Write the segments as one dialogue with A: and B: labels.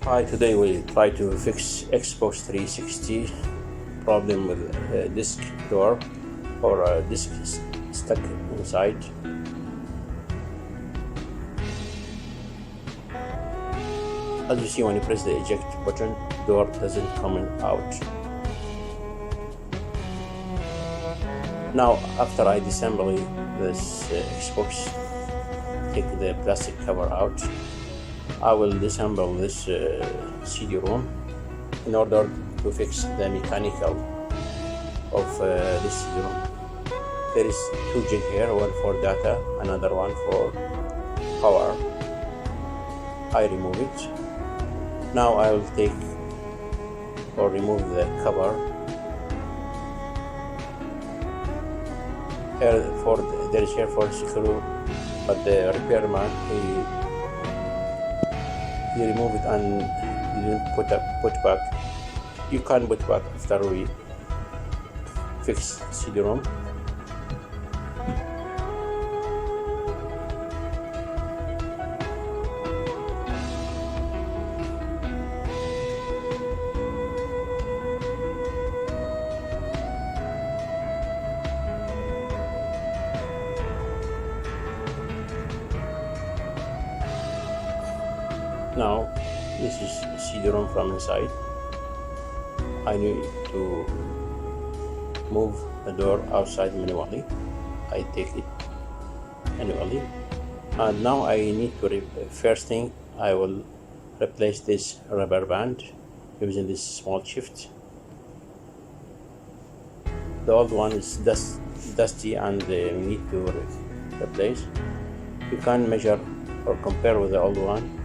A: Hi, today we try to fix Xbox 360 problem with a disk door or a disk stuck inside. As you see, when you press the eject button, door doesn't come out. Now, after I disassemble this Xbox, take the plastic cover out, I will disassemble this CD-ROM in order to fix the mechanical of this CD-ROM. There is two jig here, one for data, another one for power. I remove it. Now I will take or remove the cover. There is here for screw, but the repairman he removed it and didn't put back. You can put back after we fix CD-ROM. Now this is CD-ROM from inside. I need to move the door outside manually. I take it manually, and now I need to first thing I will replace this rubber band using this small shift. The old one is dusty and we need to replace. You can measure or compare with the old one.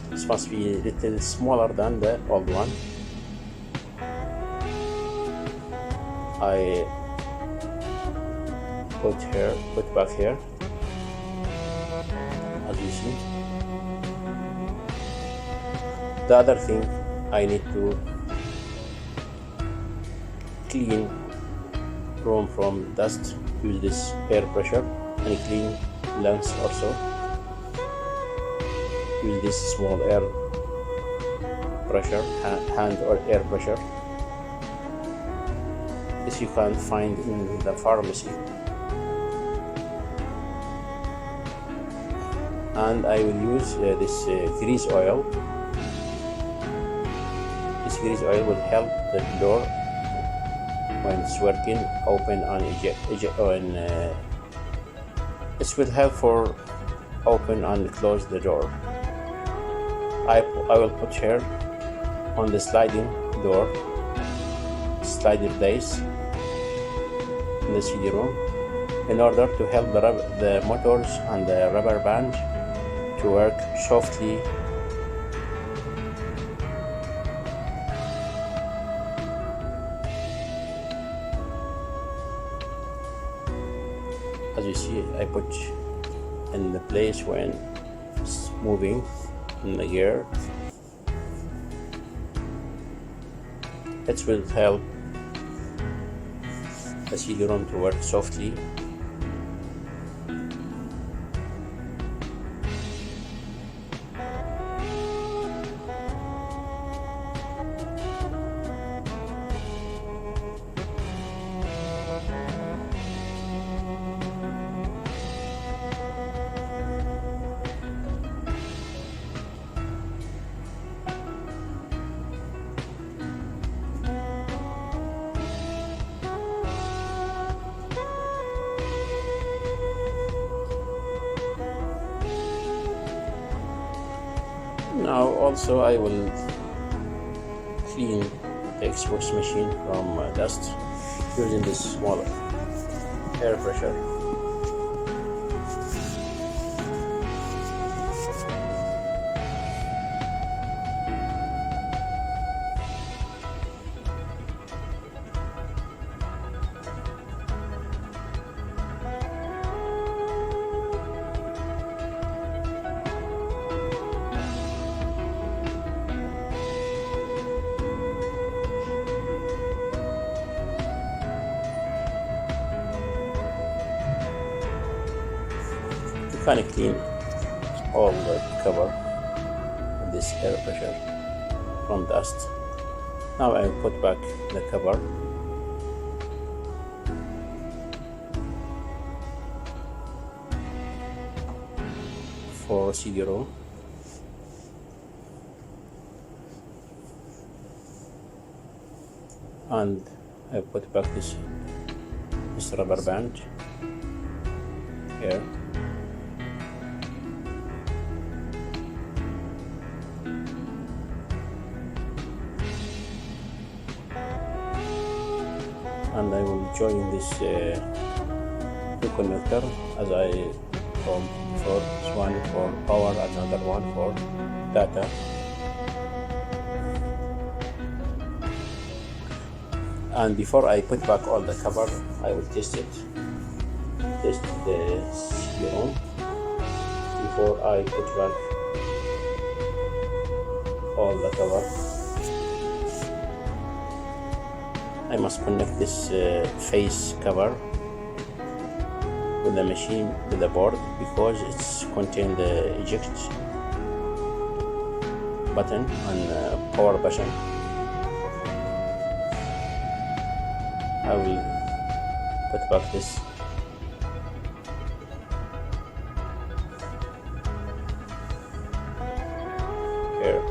A: This must be a little smaller than the old one. I put back here, as you see. The other thing, I need to clean room from dust. Use this air pressure and clean lens also. Use this small air pressure, hand or air pressure. This you can find in the pharmacy. And I will use this grease oil. This grease oil will help the door when it's working, open and eject. It will help for open and close the door. I will put here on the sliding door, slider place in the CD-ROM in order to help the motors and the rubber band to work softly. As you see, I put in the place when it's moving in the gear. It will help the CD-ROM to work softly. Now also I will clean the Xbox machine from dust using this small air pressure. Kind of clean all the cover of this air pressure from dust. Now I will put back the cover. For CD-ROM, and I put back this rubber band here. And I will join this two connector as I told before. This one for power, another one for data. And before I put back all the cover, I will test the CD-ROM before I put back all the cover. I must connect this face cover with the machine, with the board, because it's contain the eject button and power button. I will put back this. Here.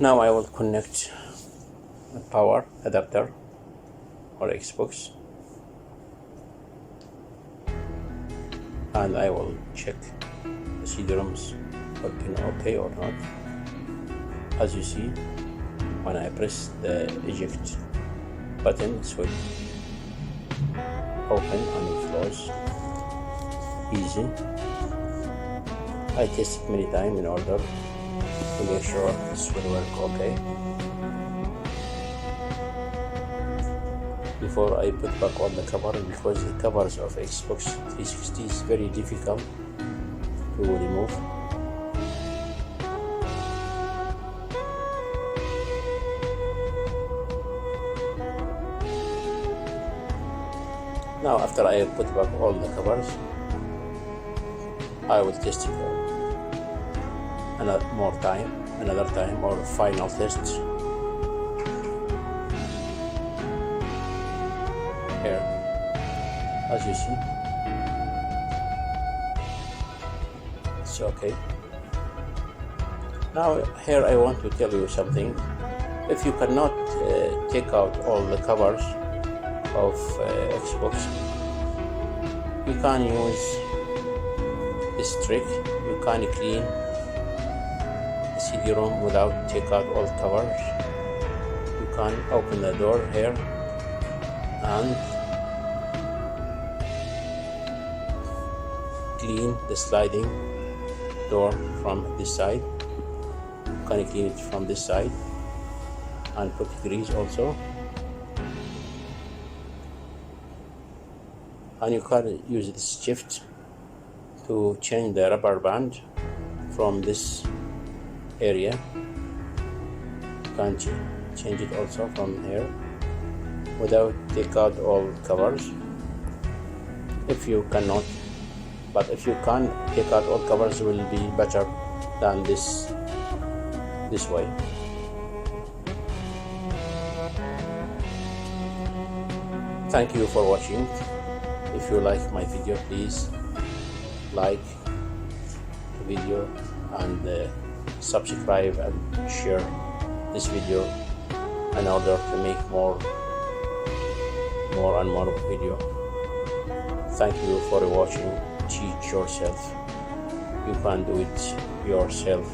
A: Now I will connect a power adapter or Xbox, and I will check the CD-ROMs working okay or not. As you see, when I press the eject button, it will open and close easy. I tested many times in order to make sure this will work okay before I put back on the cover, because the covers of Xbox 360 is very difficult to remove. Now after I put back all the covers, I will test it another time or final test. Here, as you see, it's okay. Now here I want to tell you something. If you cannot take out all the covers of Xbox, you can use this trick. You can clean CD-ROM without take out all covers. You can open the door here and clean the sliding door from this side. You can clean it from this side and put grease also. And you can use this shift to change the rubber band from this area. You can change it also from here without take out all covers. If you cannot, but if you can take out all covers, will be better than this way. Thank you for watching. If you like my video, please like the video and subscribe and share this video in order to make more and more video. Thank you for watching. Teach yourself. You can do it yourself.